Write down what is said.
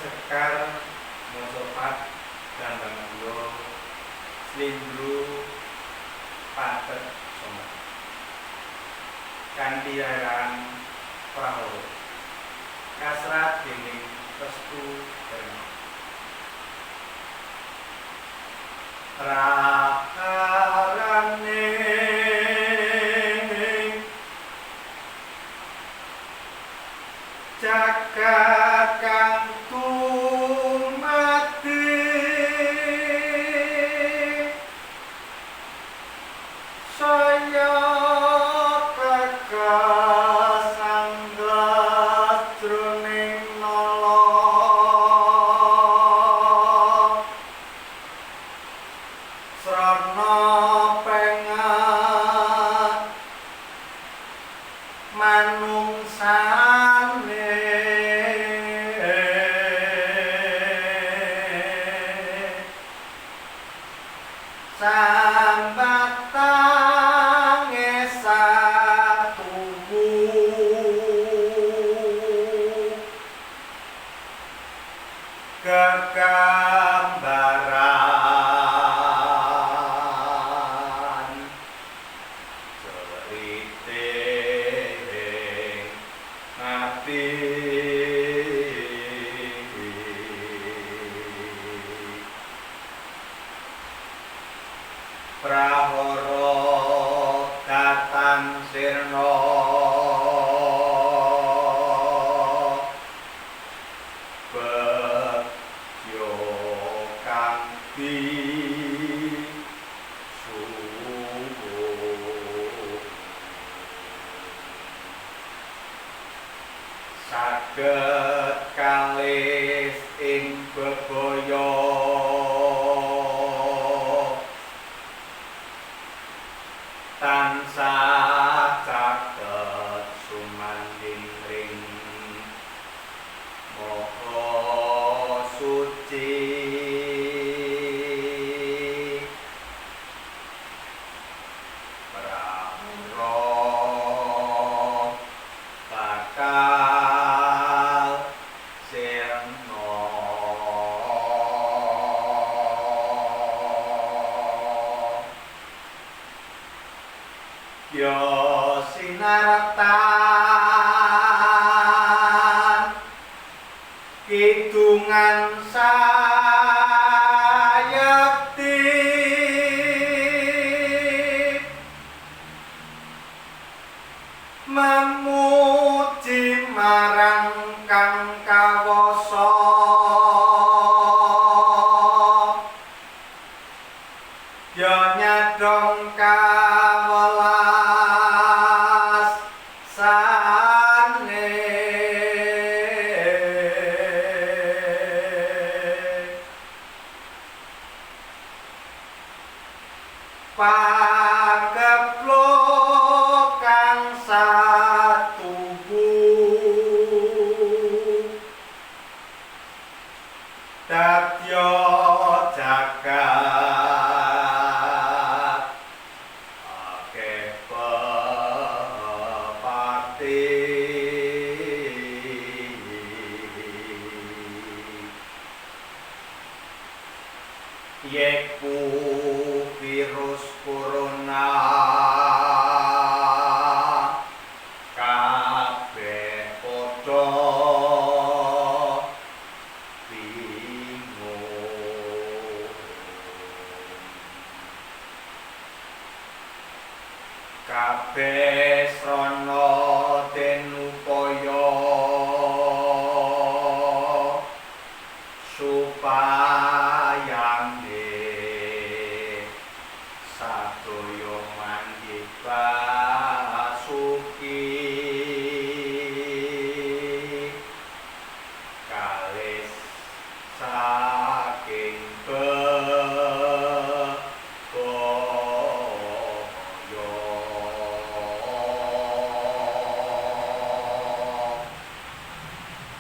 Sekar, Mojopat, Gambang Gulo, Slindru, Patet, Somat. Kanthi aran Prahowo. Kasrat dening Restu Dharma. Raharane jagat kang tumati saya kekasanggas jroning nala srana pengat manungsane sambatange satuwu kegambaran ceriting ngati prahara datang sirna bagya kanthi suwung saged kalis ing bebaya tansah caket sumanding ring maha suci pramila bakal sirna ya sinartan kidungan sayekti memuji marang kang kawasa ya nyadong kawelas sane pageblok kang satuwu dadya jagat akeh pepati yeku virus corona kabeh padha bingung kabeh srana den upaya supaya sadaya manggih basuki kalis